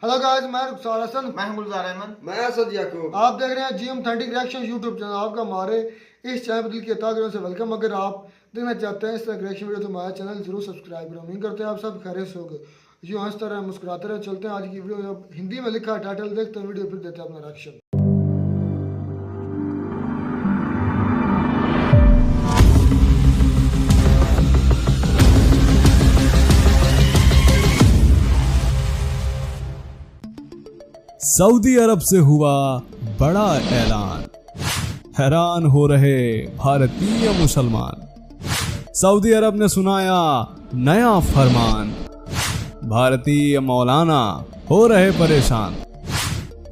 Hello guys, मैं रुखसार हसन, मैं गुलजार अहमद, मैं असद याकूब। आप देख रहे हैं GM authentic reaction YouTube channel. आपका हमारे इस चैनल पर दिल की अता से वेलकम। अगर आप देखना चाहते हैं इस तरह रिएक्शन वीडियो तो हमारा चैनल जरूर सब्सक्राइब करें। उम्मीद करते हैं आप सब खैरियत से होंगे। यूँ हंसते रहे, मुस्कुराते रहे। चलते हैं आज की वीडियो। अब हिंदी में लिखा है टाइटल, देखते हैं वीडियो, फिर देते हैं अपना रिएक्शन। सऊदी अरब से हुआ बड़ा ऐलान, हैरान हो रहे भारतीय मुसलमान। सऊदी अरब ने सुनाया नया फरमान, भारतीय मौलाना हो रहे परेशान।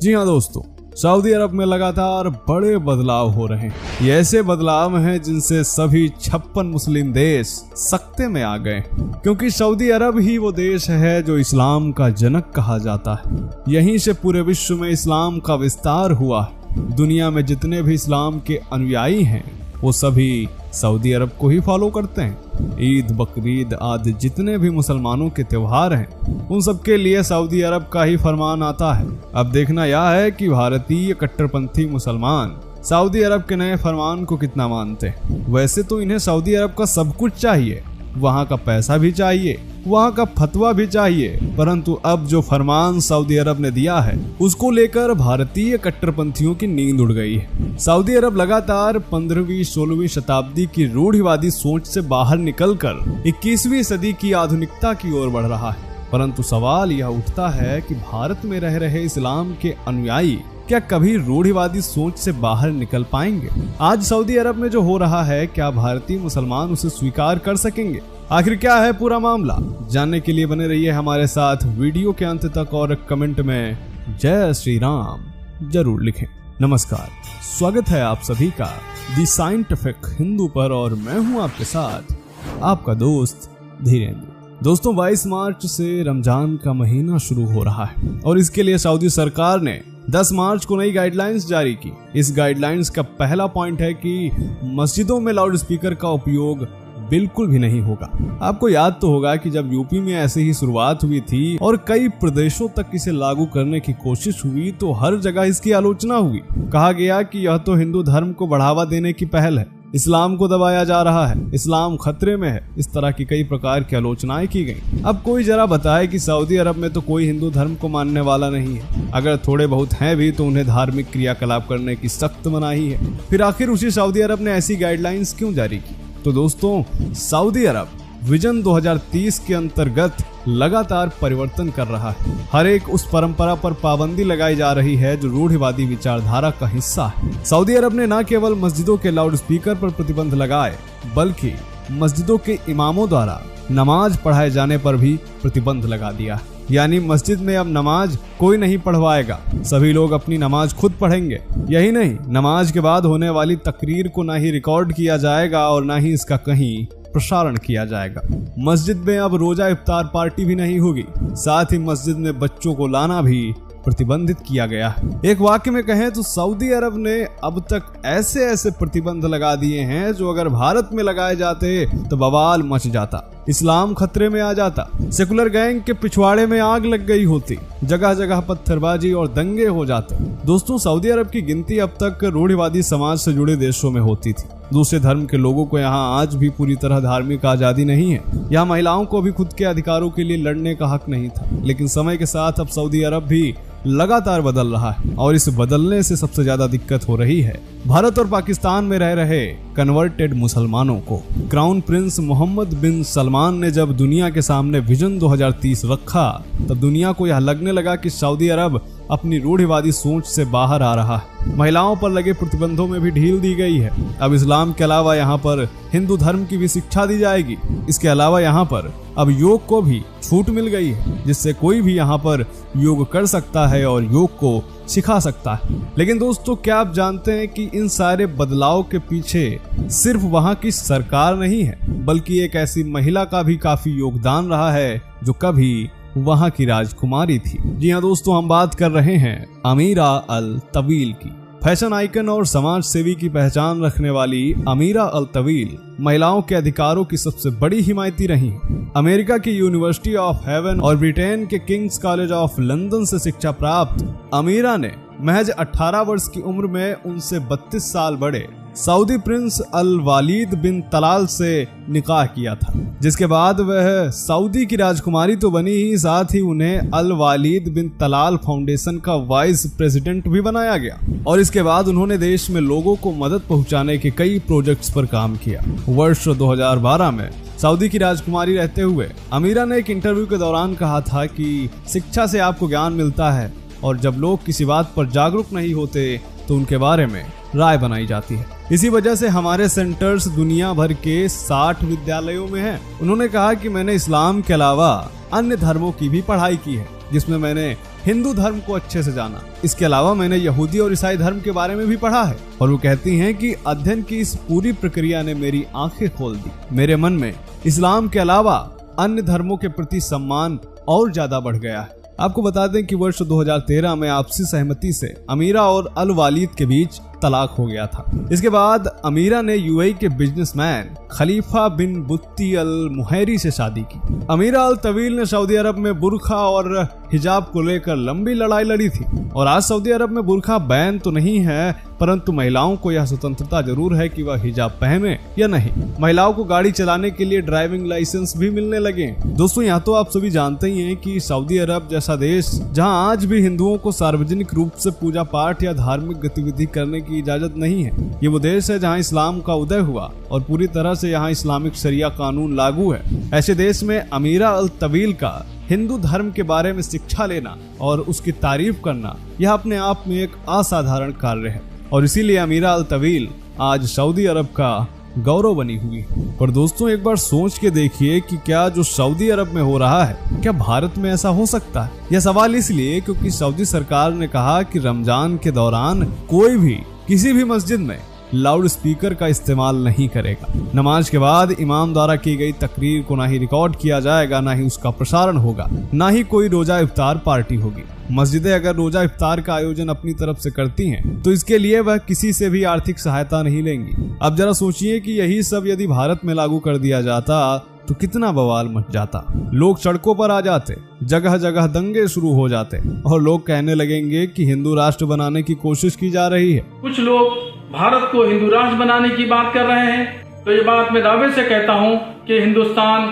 जी हाँ दोस्तों, सऊदी अरब में लगातार बड़े बदलाव हो रहे हैं। ये ऐसे बदलाव हैं जिनसे सभी 56 मुस्लिम देश सकते में आ गए, क्योंकि सऊदी अरब ही वो देश है जो इस्लाम का जनक कहा जाता है। यहीं से पूरे विश्व में इस्लाम का विस्तार हुआ है। दुनिया में जितने भी इस्लाम के अनुयायी हैं वो सभी सऊदी अरब को ही फॉलो करते हैं। ईद, बकरीद आदि जितने भी मुसलमानों के त्योहार हैं उन सब के लिए सऊदी अरब का ही फरमान आता है। अब देखना यह है कि भारतीय कट्टरपंथी मुसलमान सऊदी अरब के नए फरमान को कितना मानते हैं। वैसे तो इन्हें सऊदी अरब का सब कुछ चाहिए, वहाँ का पैसा भी चाहिए, वहाँ का फतवा भी चाहिए, परंतु अब जो फरमान सऊदी अरब ने दिया है उसको लेकर भारतीय कट्टरपंथियों की नींद उड़ गई है। सऊदी अरब लगातार 15वीं-16वीं शताब्दी की रूढ़िवादी सोच से बाहर निकलकर 21वीं सदी की आधुनिकता की ओर बढ़ रहा है। परंतु सवाल यह उठता है कि भारत में रह रहे इस्लाम के अनुयायी क्या कभी रूढ़िवादी सोच से बाहर निकल पाएंगे? आज सऊदी अरब में जो हो रहा है, क्या भारतीय मुसलमान उसे स्वीकार कर सकेंगे? आखिर क्या है पूरा मामला? जानने के लिए बने रहिए हमारे साथ वीडियो के अंत तक और कमेंट में जय श्री राम जरूर लिखें। नमस्कार, स्वागत है आप सभी का दी साइंटिफिक हिंदू पर और मैं हूं आपके साथ आपका दोस्त धीरेन्द्र। दोस्तों, 22 मार्च से रमजान का महीना शुरू हो रहा है और इसके लिए सऊदी सरकार ने 10 मार्च को नई गाइडलाइंस जारी की। इस गाइडलाइंस का पहला पॉइंट है कि मस्जिदों में लाउड स्पीकर का उपयोग बिल्कुल भी नहीं होगा। आपको याद तो होगा कि जब यूपी में ऐसे ही शुरुआत हुई थी और कई प्रदेशों तक इसे लागू करने की कोशिश हुई तो हर जगह इसकी आलोचना हुई। कहा गया कि यह तो हिंदू धर्म को बढ़ावा देने की पहल है, इस्लाम को दबाया जा रहा है, इस्लाम खतरे में है। इस तरह की कई प्रकार की आलोचनाएं की गई। अब कोई जरा बताए कि सऊदी अरब में तो कोई हिंदू धर्म को मानने वाला नहीं है। अगर थोड़े बहुत हैं भी तो उन्हें धार्मिक क्रियाकलाप करने की सख्त मनाही है। फिर आखिर उसी सऊदी अरब ने ऐसी गाइडलाइंस क्यों जारी की? तो दोस्तों, सऊदी अरब विजन 2030 के अंतर्गत लगातार परिवर्तन कर रहा है। हर एक उस परंपरा पर पाबंदी लगाई जा रही है जो रूढ़िवादी विचारधारा का हिस्सा है। सऊदी अरब ने न केवल मस्जिदों के लाउड स्पीकर पर प्रतिबंध लगाए, बल्कि मस्जिदों के इमामों द्वारा नमाज पढ़ाए जाने पर भी प्रतिबंध लगा दिया। यानी मस्जिद में अब नमाज कोई नहीं पढ़वाएगा, सभी लोग अपनी नमाज खुद पढ़ेंगे। यही नहीं, नमाज के बाद होने वाली तकरीर को ना ही रिकॉर्ड किया जाएगा और ना ही इसका कहीं प्रसारण किया जाएगा। मस्जिद में अब रोजा इफ्तार पार्टी भी नहीं होगी। साथ ही मस्जिद में बच्चों को लाना भी प्रतिबंधित किया गया है। एक वाक्य में कहें तो सऊदी अरब ने अब तक ऐसे ऐसे प्रतिबंध लगा दिए हैं जो अगर भारत में लगाए जाते तो बवाल मच जाता, इस्लाम खतरे में आ जाता, सेकुलर गैंग के पिछवाड़े में आग लग गई होती, जगह जगह पत्थरबाजी और दंगे हो जाते। दोस्तों, सऊदी अरब की गिनती अब तक रूढ़िवादी समाज से जुड़े देशों में होती थी। दूसरे धर्म के लोगों को यहाँ आज भी पूरी तरह धार्मिक आजादी नहीं है। यहाँ महिलाओं को भी खुद के अधिकारों के लिए लड़ने का हक नहीं था। लेकिन समय के साथ अब सऊदी अरब भी लगातार बदल रहा है और इस बदलने से सबसे ज्यादा दिक्कत हो रही है भारत और पाकिस्तान में रह रहे कन्वर्टेड मुसलमानों को। क्राउन प्रिंस मोहम्मद बिन सलमान ने जब दुनिया के सामने विजन 2030 रखा तब दुनिया को यह लगने लगा कि सऊदी अरब अपनी रूढ़िवादी सोच से बाहर आ रहा है। महिलाओं पर लगे प्रतिबंधों में भी ढील दी गई है। अब इस्लाम के अलावा यहाँ पर हिंदू धर्म की भी शिक्षा दी जाएगी। इसके अलावा यहाँ पर अब योग को भी छूट मिल गई है, जिससे कोई भी यहाँ पर योग कर सकता है और योग को सिखा सकता है। लेकिन दोस्तों, क्या आप जानते हैं कि इन सारे बदलाव के पीछे सिर्फ वहाँ की सरकार नहीं है, बल्कि एक ऐसी महिला का भी काफी योगदान रहा है जो कभी वहाँ की राजकुमारी थी। जी हाँ दोस्तों, हम बात कर रहे हैं अमीरा अल तवील की। फैशन आइकन और समाज सेवी की पहचान रखने वाली अमीरा अल तवील महिलाओं के अधिकारों की सबसे बड़ी हिमायती रही। अमेरिका की यूनिवर्सिटी ऑफ हेवन और ब्रिटेन के किंग्स कॉलेज ऑफ लंदन से शिक्षा प्राप्त अमीरा ने महज 18 वर्ष की उम्र में उनसे 32 साल बड़े सऊदी प्रिंस अल वालिद बिन तलाल से निकाह किया था, जिसके बाद वह सऊदी की राजकुमारी तो बनी ही, साथ ही उन्हें अल वालिद बिन तलाल फाउंडेशन का वाइस प्रेसिडेंट भी बनाया गया और इसके बाद उन्होंने देश में लोगों को मदद पहुंचाने के कई प्रोजेक्ट्स पर काम किया। वर्ष 2012 में सऊदी की राजकुमारी रहते हुए अमीरा ने एक इंटरव्यू के दौरान कहा था कि शिक्षा से आपको ज्ञान मिलता है और जब लोग किसी बात पर जागरूक नहीं होते तो उनके बारे में राय बनाई जाती है। इसी वजह से हमारे सेंटर्स दुनिया भर के 60 विद्यालयों में हैं। उन्होंने कहा कि मैंने इस्लाम के अलावा अन्य धर्मों की भी पढ़ाई की है, जिसमें मैंने हिंदू धर्म को अच्छे से जाना। इसके अलावा मैंने यहूदी और ईसाई धर्म के बारे में भी पढ़ा है। और वो कहती हैं कि अध्ययन की इस पूरी प्रक्रिया ने मेरी आंखें खोल दी। मेरे मन में इस्लाम के अलावा अन्य धर्मों के प्रति सम्मान और ज्यादा बढ़ गया है। आपको बता दें कि वर्ष 2013 में आपसी सहमति से अमीरा और अल वालिद के बीच तलाक हो गया था। इसके बाद अमीरा ने यूएई के बिजनेसमैन खलीफा बिन बुत्ती अल मुहैरी से शादी की। अमीरा अल तवील ने सऊदी अरब में बुर्खा और हिजाब को लेकर लंबी लड़ाई लड़ी थी और आज सऊदी अरब में बुर्खा बैन तो नहीं है, परंतु महिलाओं को यह स्वतंत्रता जरूर है कि वह हिजाब पहने या नहीं। महिलाओं को गाड़ी चलाने के लिए ड्राइविंग लाइसेंस भी मिलने लगे। दोस्तों, यहाँ तो आप सभी जानते ही हैं कि सऊदी अरब जैसा देश जहाँ आज भी हिंदुओं को सार्वजनिक रूप से पूजा पाठ या धार्मिक गतिविधि करने की इजाजत नहीं है। ये वो देश है जहाँ इस्लाम का उदय हुआ और पूरी तरह से यहाँ इस्लामिक शरिया कानून लागू है। ऐसे देश में अमीरा अल तवील का हिंदू धर्म के बारे में शिक्षा लेना और उसकी तारीफ करना यह अपने आप में एक असाधारण कार्य है और इसीलिए अमीरा अल तवील आज सऊदी अरब का गौरव बनी हुई है। पर दोस्तों, एक बार सोच के देखिए कि क्या जो सऊदी अरब में हो रहा है क्या भारत में ऐसा हो सकता है? यह सवाल इसलिए क्योंकि सऊदी सरकार ने कहा कि रमजान के दौरान कोई भी किसी भी मस्जिद में लाउड स्पीकर का इस्तेमाल नहीं करेगा। नमाज के बाद इमाम द्वारा की गई तकरीर को ना ही रिकॉर्ड किया जाएगा, ना ही उसका प्रसारण होगा, ना ही कोई रोजा इफ्तार पार्टी होगी। मस्जिदें अगर रोजा इफ्तार का आयोजन अपनी तरफ से करती हैं, तो इसके लिए वह किसी से भी आर्थिक सहायता नहीं लेंगी। अब जरा सोचिए कि यही सब यदि भारत में लागू कर दिया जाता तो कितना बवाल मच जाता। लोग सड़कों पर आ जाते, जगह जगह दंगे शुरू हो जाते और लोग कहने लगेंगे कि हिंदू राष्ट्र बनाने की कोशिश की जा रही है। कुछ लोग भारत को हिंदू राष्ट्र बनाने की बात कर रहे हैं, तो ये बात मैं दावे से कहता हूँ कि हिंदुस्तान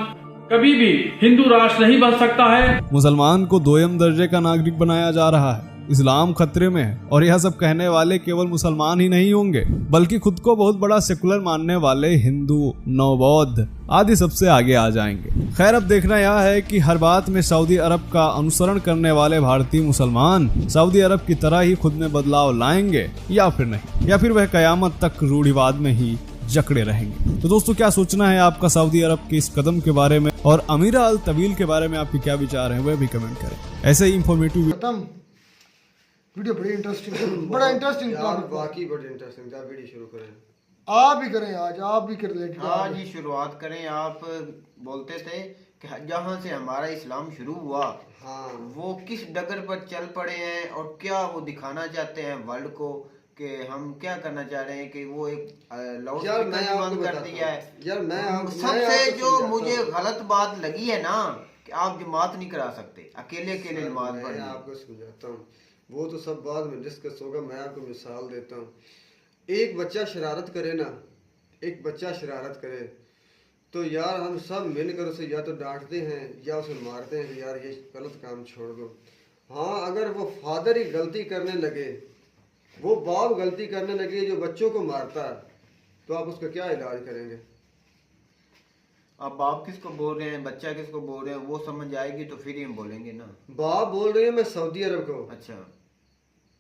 कभी भी हिंदू राष्ट्र नहीं बन सकता है। मुसलमान को दोयम दर्जे का नागरिक बनाया जा रहा है, इस्लाम खतरे में है और यह सब कहने वाले केवल मुसलमान ही नहीं होंगे, बल्कि खुद को बहुत बड़ा सेकुलर मानने वाले हिंदू, नवबौद्ध आदि सबसे आगे आ जाएंगे। खैर, अब देखना यह है कि हर बात में सऊदी अरब का अनुसरण करने वाले भारतीय मुसलमान सऊदी अरब की तरह ही खुद में बदलाव लाएंगे या फिर नहीं, या फिर वह कयामत तक रूढ़िवाद में ही जकड़े रहेंगे। तो दोस्तों, क्या सोचना है आपका सऊदी अरब के इस कदम के बारे में और अमीरा अल तवील के बारे में आपके क्या विचार हैं, वह भी कमेंट करें। ऐसे ही इंफॉर्मेटिव खत्म वीडियो बड़ी इंटरेस्टिंग, बड़ा इंटरेस्टिंग टॉपिक, बाकी बड़ी इंटरेस्टिंग था। वीडियो शुरू करें, आप भी करें, आज आप भी कर लें। आज ही शुरुआत करें। आप बोलते थे कि जहाँ से हमारा इस्लाम शुरू हुआ, हाँ, वो किस डगर पर चल पड़े हैं और क्या वो दिखाना चाहते हैं वर्ल्ड को कि हम क्या करना चाह रहे हैं कि वो एक लाउड स्पीकर बंद कर दिया है। यार मैं सबसे जो मुझे गलत बात लगी है ना कि आप जमात नहीं करा सकते, अकेले अकेले नमाज पढ़नी। मैं आपको समझाता हूँ, वो तो सब बाद में डिस्कस होगा। मैं आपको मिसाल देता हूँ। एक बच्चा शरारत करे ना, एक बच्चा शरारत करे तो यार हम सब मिलकर उसे या तो डांटते हैं या उसे मारते हैं कि यार ये गलत काम छोड़ दो। हाँ, अगर वो फादर ही गलती करने लगे, वो बाप गलती करने लगे जो बच्चों को मारता है, तो आप उसका क्या इलाज करेंगे? आप बाप किसको बोल रहे हैं, बच्चा किसको बोल रहे हैं, वो समझ आएगी तो फिर ही हम बोलेंगे ना। बाप बोल रहे हैं मैं सऊदी अरब को। अच्छा,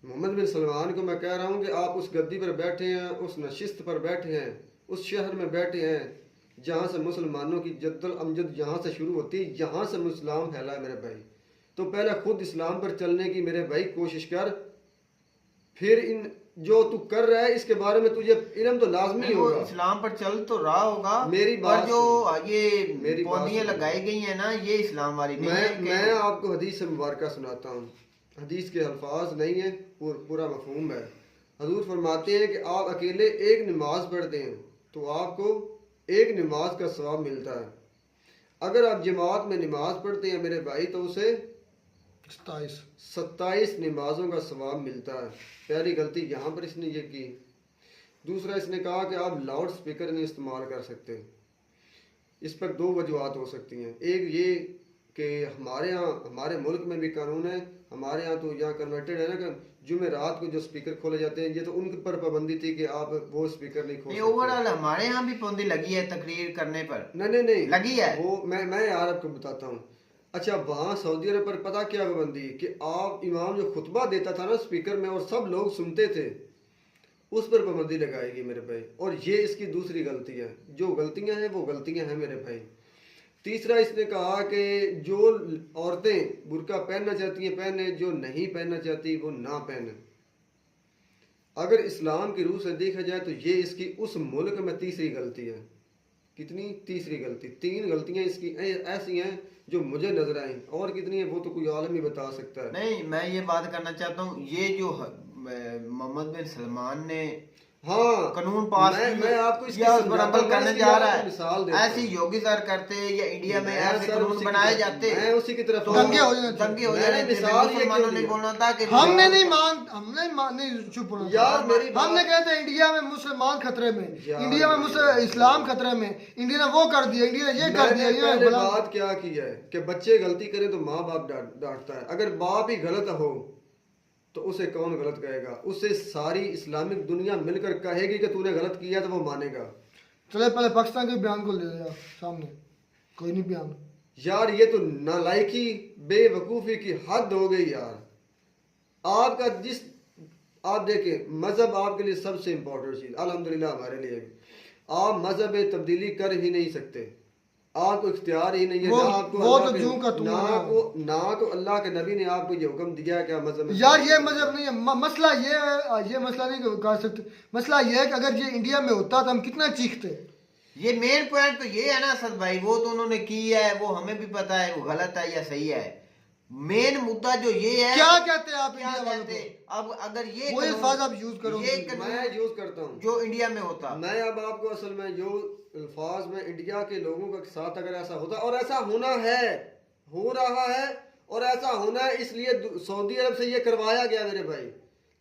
मोहम्मद बिन सलमान को मैं कह रहा हूँ कि आप उस गद्दी पर बैठे हैं, उस नशिस्त पर बैठे हैं, उस शहर में बैठे हैं जहाँ से मुसलमानों की जद्दल अमजद यहाँ से शुरू होती है, यहाँ से इस्लाम फैला है मेरे भाई। तो पहले खुद इस्लाम पर चलने की मेरे भाई कोशिश कर, फिर इन जो तू कर रहा है इसके बारे में तुझे इल्म तो लाजमी होगा। इस्लाम पर चल तो रहा होगा, मेरी बात जो ये मेरी पौधियां लगाई गई है ना, ये इस्लाम वाली नहीं है। मैं आपको हदीस से मुबारक सुनाता हूँ। हदीस के अल्फाज नहीं है, पूरा मफहूम है। हजूर फरमाते हैं कि आप अकेले एक नमाज पढ़ते हैं तो आपको एक नमाज का सवाब मिलता है। अगर आप जमात में नमाज पढ़ते हैं मेरे भाई तो उसे 27 नमाजों का सवाब मिलता है। पहली गलती यहाँ पर इसने ये की। दूसरा, इसने कहा कि आप लाउड स्पीकर नहीं इस्तेमाल कर सकते। इस पर दो वजूहत हो सकती हैं। एक ये कि हमारे यहाँ, हमारे मुल्क में भी कानून है, हमारे यहाँ तो यहाँ कन्वर्टेड है ना कि जुमेरात को जो स्पीकर खोले जाते हैं, ये तो उन पर पाबंदी थी कि आप वो स्पीकर नहीं खोल सकते। ओवरऑल हमारे यहाँ भी पाबंदी लगी है तकरीर करने पर। नहीं लगी है वो मैं यार आपको बताता हूँ। अच्छा, वहाँ सऊदी अरब पर पता क्या पाबंदी कि आप इमाम जो खुतबा देता था ना स्पीकर में और सब लोग सुनते थे, उस पर पाबंदी लगाएगी मेरे भाई। और ये इसकी दूसरी गलती है। जो गलतियां हैं वो गलतियां हैं मेरे भाई। तीसरा, इसने कहा कि जो औरतें बुर्का पहनना चाहती हैं पहने, जो नहीं पहनना चाहती वो ना पहने। अगर इस्लाम की रूह से देखा जाए तो ये इसकी उस मुल्क में तीसरी गलती है। कितनी? तीसरी गलती। 3 गलतियां इसकी ऐसी हैं जो मुझे नजर आई, और कितनी है वो तो कोई आलम ही बता सकता है। नहीं, मैं ये बात करना चाहता हूँ, ये जो मोहम्मद बिन सलमान ने कानून पास मैं आपको इसकी उस पर अमल करने जा रहा है, मिसाल ऐसी योगी सर करते या इंडिया में ऐसे कानून बनाए जाते, मैं उसी की तरफ दंगे हो जाने मुसलमानों ने बोलना था कि हमने नहीं चुप होना यार। मेरी हमने कहते इंडिया में मुसलमान खतरे में, इंडिया में इस्लाम खतरे में, इंडिया ने वो कर दिया, इंडिया ने ये कर दिया। पहले बात क्या की है कि बच्चे गलती करें तो माँ बाप डांटता है। अगर बाप ही गलत हो तो उसे कौन गलत कहेगा? उसे सारी इस्लामिक दुनिया मिलकर कहेगी कि तूने गलत किया तो वो मानेगा। चले पहले पाकिस्तान के बयान को ले लिया सामने, कोई नहीं बयान। यार ये तो नालायकी बेवकूफ़ी की हद हो गई यार। आपका आप देखें, मजहब आपके लिए सबसे इम्पोर्टेंट चीज़, अल्हम्दुलिल्लाह हमारे लिए भी। आप मजहब में तब्दीली कर ही नहीं सकते, आपको इख्तियार ही नहीं है। ना आपको ना तो अल्लाह के नबी ने आपको ये हुक्म दिया है कि मजहब में। यार ये मजहब नहीं है, मसला ये है, ये मसला नहीं कर सकते। मसला ये है कि अगर ये इंडिया में होता तो हम कितना चीखते। ये मेन पॉइंट तो ये है ना असद भाई, वो तो उन्होंने की है, वो हमें भी पता है वो गलत है या सही है। मेन मुद्दा जो ये है, क्या कहते हैं आप क्या इंडिया वालों कहते? को? अब अगर ये वो अल्फाज आप यूज करो, मैं यूज करता हूँ जो इंडिया में होता, मैं अब आपको असल में जो अल्फाज में इंडिया के लोगों के साथ अगर ऐसा होता, और ऐसा होना है, हो रहा है और ऐसा होना है, इसलिए सऊदी अरब से ये करवाया गया मेरे भाई,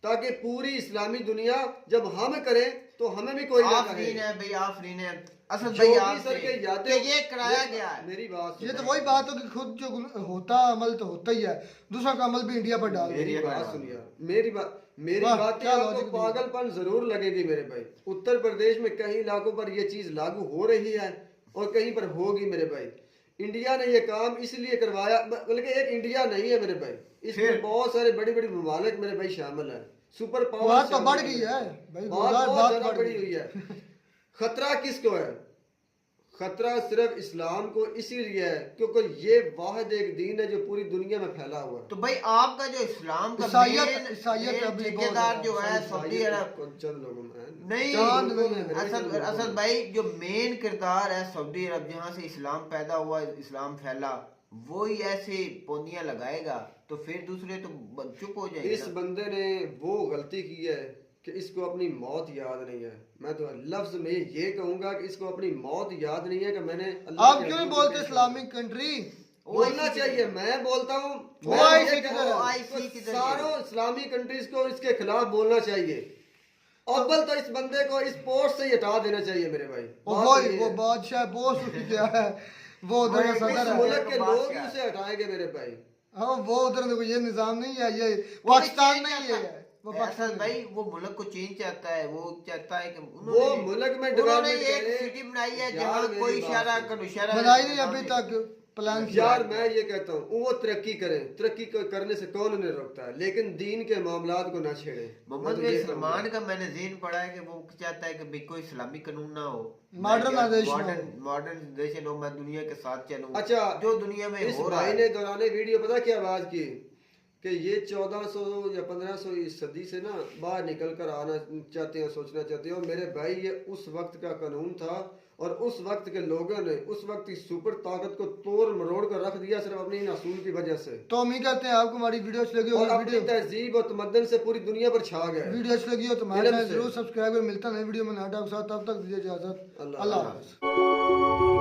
ताकि पूरी इस्लामी दुनिया जब हम करें तो हमें भी कोई आफरीन है भाई, आफरीन है असद भाई, सर के यादें ये कराया गया है। मेरी बात, ये तो वही बात हो कि खुद जो होता अमल तो होता ही है, दूसरा का अमल भी इंडिया पर डाल। मेरी बात सुनिए, मेरी बात आपको पागलपन जरूर लगेगी मेरे भाई। उत्तर प्रदेश में कई इलाकों पर यह चीज लागू हो रही है और कहीं पर होगी मेरे भाई। इंडिया ने ये काम इसलिए करवाया, बल्कि एक इंडिया नहीं है मेरे भाई, इसमें बहुत सारे बड़ी बड़ी ममालिक मेरे भाई शामिल है। सुपर पावर तो बढ़ गई है भाई, बहुत बड़ी हुई है। खतरा किसको है? खतरा सिर्फ इस्लाम को इसीलिए है क्योंकि ये वाहिद एक दीन है जो पूरी दुनिया में फैला हुआ है। तो भाई आपका जो इस्लाम का ठेकेदार जो है सऊदी अरब, चंद लोगों में नहीं असद भाई, जो मेन किरदार है सऊदी अरब, जहाँ से इस्लाम पैदा हुआ, इस्लाम फैला, वो ही ऐसे पोंदियां लगाएगा तो फिर दूसरे तो चुप हो जाएंगे। इस बंदे ने वो गलती की है कि इसको अपनी मौत याद नहीं है। मैं तो लफ्ज में ये कहूंगा कि इसको अपनी मौत याद नहीं है कि मैंने आप क्यों नहीं बोलते इस्लामिक कंट्री? बोलना चाहिए, मैं बोलता हूँ, सारों इस्लामी कंट्रीज को इसके खिलाफ बोलना चाहिए। अव्वल तो इस बंदे को इस पोस्ट से हटा देना चाहिए मेरे भाई। वो बादशाह बोस क्या है, वो उधर का सदर है, मुल्क के लोग उसे हटाएंगे मेरे भाई। हाँ, वो उधर ये निजाम नहीं है, ये पाकिस्तान नहीं है, वो पाकिस्तान भाई, वो मुल्क को चेंज चाहता है, वो चाहता है कि वो मुल्क में उन्होंने एक सिटी बनाई है जहाँ कोई इशारा बनाई नहीं अभी तक प्लान। यार मैं ये कहता हूँ वो तरक्की करें, तरक्की करने से कौन उन्हें रोकता है, लेकिन दीन के मामलात को ना छेड़े। मोहम्मद बिन सलमान का मैंने ज़हन पढ़ा है कि वो चाहता है कि कोई इस्लामी कानून ना हो, मॉडर्नाइजेशन हो, मैं दुनिया के साथ चलूं। अच्छा, जो दुनिया में इस हो रहा है। भाई ने दौरान वीडियो पता क्या बात की कि ये 1400 या 1500 सदी से ना बाहर निकल कर आना चाहते हैं, सोचना चाहते हैं। और मेरे भाई ये उस वक्त का कानून था और उस वक्त के लोगों ने उस वक्त की सुपर ताकत को तोड़ मरोड़ कर रख दिया सिर्फ अपने इन असूल की वजह से। तो हम ही कहते हैं आपको हमारी वीडियो अच्छी लगी हो, अपनी तहजीब और तमद्दन से पूरी दुनिया पर छा गया। वीडियो अच्छी लगी हो तो हमारे चैनल जरूर सब्सक्राइब कर। मिलता है नई वीडियो में, तब तक दीजिए इजाजत। अल्लाह हाफ़िज़।